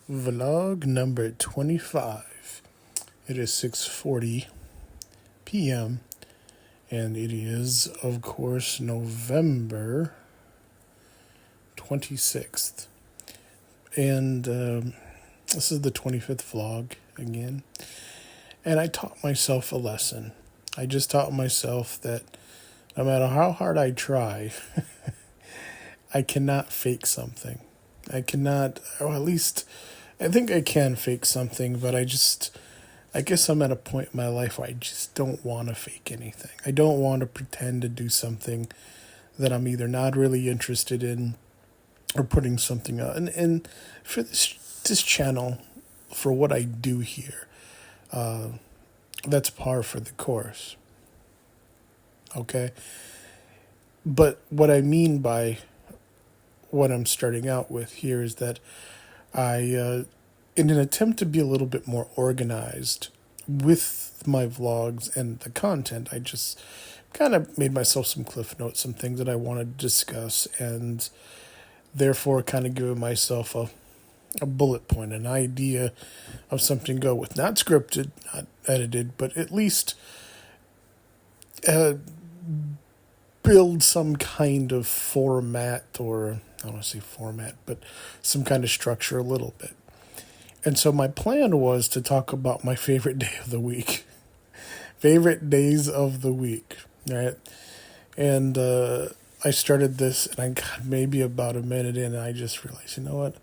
Vlog number 25. It is 6:40 p.m. and it is, of course, November 26th. And this is the 25th vlog again. And I taught myself a lesson. I just taught myself that no matter how hard I try, I cannot fake something. I cannot, or at least I think I can fake something, but I guess I'm at a point in my life where I just don't want to fake anything. I don't want to pretend to do something that I'm either not really interested in or putting something out. And for this channel, for what I do here, that's par for the course. Okay? But what I mean by what I'm starting out with here is that I, in an attempt to be a little bit more organized with my vlogs and the content, I just kind of made myself some cliff notes, some things that I wanted to discuss, and therefore kind of giving myself a bullet point, an idea of something to go with. Not scripted, not edited, but at least build some kind of format, or I don't want to say format, but some kind of structure a little bit. And so my plan was to talk about my favorite day of the week. Favorite days of the week, right? And I started this, and I got maybe about a minute in, and I just realized, you know what?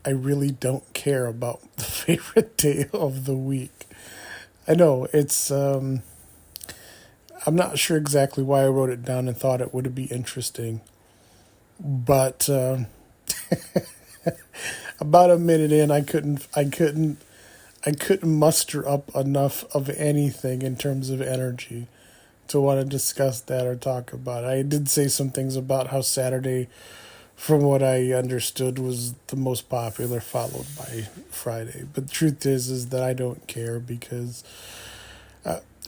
I really don't care about the favorite day of the week. I know, it's... I'm not sure exactly why I wrote it down and thought it would be interesting. But about a minute in, I couldn't muster up enough of anything in terms of energy to want to discuss that or talk about it. I did say some things about how Saturday, from what I understood, was the most popular, followed by Friday. But the truth is that I don't care because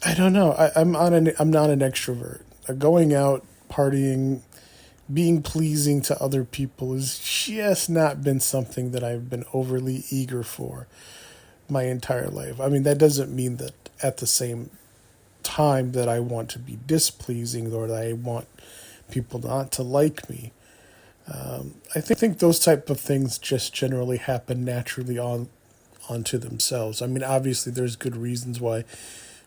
I don't know. I'm not an extrovert. Going out, partying, being pleasing to other people has just not been something that I've been overly eager for my entire life. I mean, that doesn't mean that at the same time that I want to be displeasing or that I want people not to like me. I think those type of things just generally happen naturally onto themselves. I mean, obviously there's good reasons why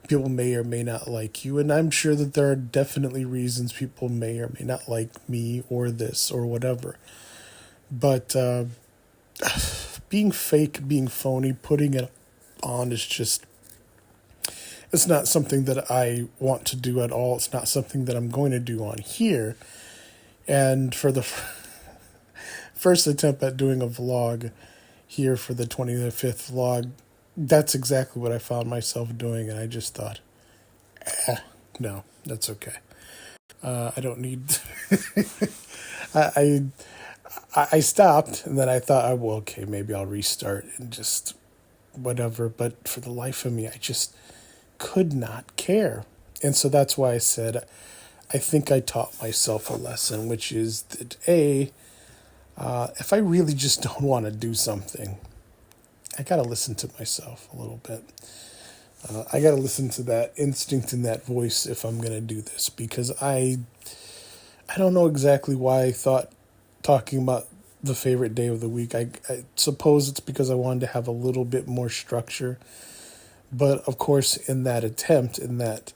people may or may not like you, and I'm sure that there are definitely reasons people may or may not like me or this or whatever. But being fake, being phony, putting it on is just, it's not something that I want to do at all. It's not something that I'm going to do on here. And for the first attempt at doing a vlog here for the 25th vlog, that's exactly what I found myself doing, and I just thought, no, that's okay. I don't need... I stopped, and then I thought, well, okay, maybe I'll restart and just whatever. But for the life of me, I just could not care. And so that's why I said, I think I taught myself a lesson, which is that, if I really just don't want to do something, I got to listen to myself a little bit. I got to listen to that instinct and that voice if I'm going to do this, because I don't know exactly why I thought talking about the favorite day of the week. I suppose it's because I wanted to have a little bit more structure. But of course, in that attempt, in that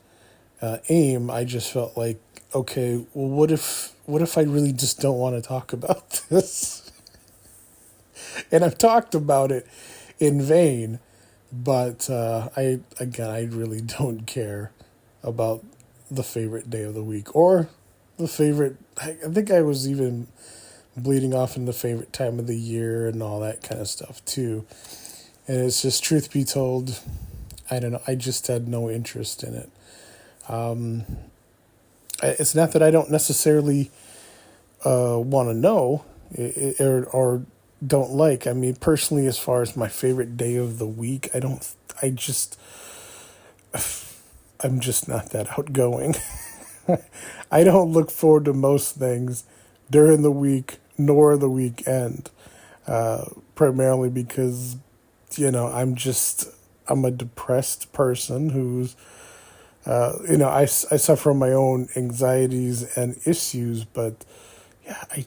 aim, I just felt like, okay, well, what if I really just don't want to talk about this? And I've talked about it in vain, but I really don't care about the favorite day of the week or the favorite. I think I was even bleeding off in the favorite time of the year and all that kind of stuff too. And it's just, truth be told, I don't know. I just had no interest in it. It's not that I don't necessarily want to know or don't like. I mean, personally, as far as my favorite day of the week, I'm just not that outgoing. I don't look forward to most things during the week nor the weekend. primarily because, I'm a depressed person who's, I suffer from my own anxieties and issues, but yeah, I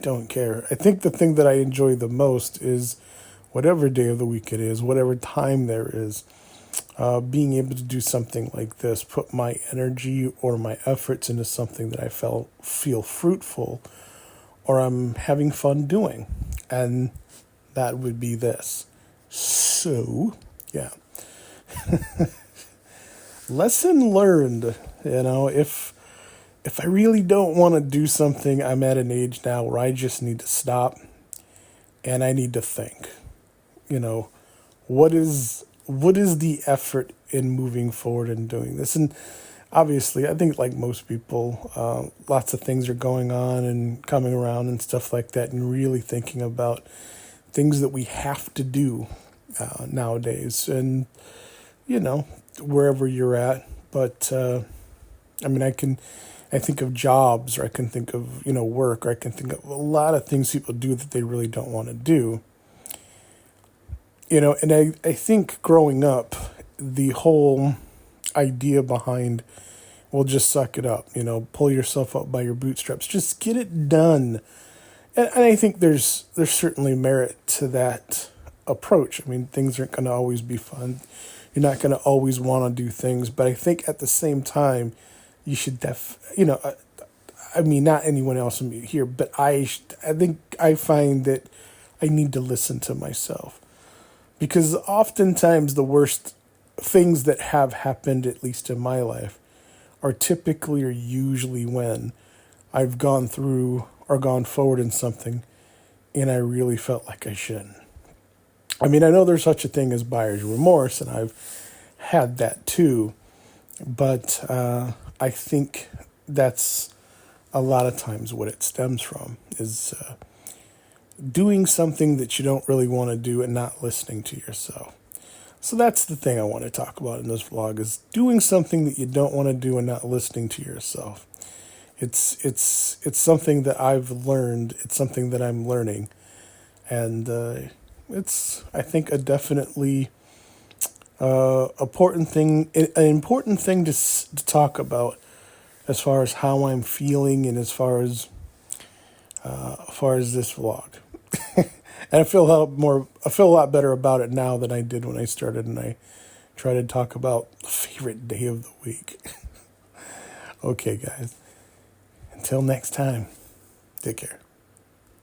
don't care. I think the thing that I enjoy the most is whatever day of the week it is, whatever time there is, being able to do something like this, put my energy or my efforts into something that I feel fruitful or I'm having fun doing. And that would be this. So, yeah. Lesson learned, if I really don't want to do something, I'm at an age now where I just need to stop and I need to think. You know, what is the effort in moving forward and doing this? And obviously, I think like most people, lots of things are going on and coming around and stuff like that, and really thinking about things that we have to do nowadays. And wherever you're at, but I think of jobs, or I can think of work, or I can think of a lot of things people do that they really don't want to do. And I think growing up, the whole idea behind, well, just suck it up, pull yourself up by your bootstraps, just get it done. And I think there's certainly merit to that approach. I mean, things aren't going to always be fun. You're not going to always want to do things, but I think at the same time, you should not anyone else here, but I think I find that I need to listen to myself. Because oftentimes the worst things that have happened, at least in my life, are typically or usually when I've gone through or gone forward in something and I really felt like I shouldn't. I mean, I know there's such a thing as buyer's remorse, and I've had that too, but I think that's a lot of times what it stems from is doing something that you don't really want to do and not listening to yourself. So that's the thing I want to talk about in this vlog, is doing something that you don't want to do and not listening to yourself. It's something that I've learned. It's something that I'm learning. And it's, I think, a definitely important thing, an important thing to talk about as far as how I'm feeling and as far as this vlog. And I feel a lot better about it now than I did when I started, and I try to talk about the favorite day of the week. Okay, guys. Until next time, take care.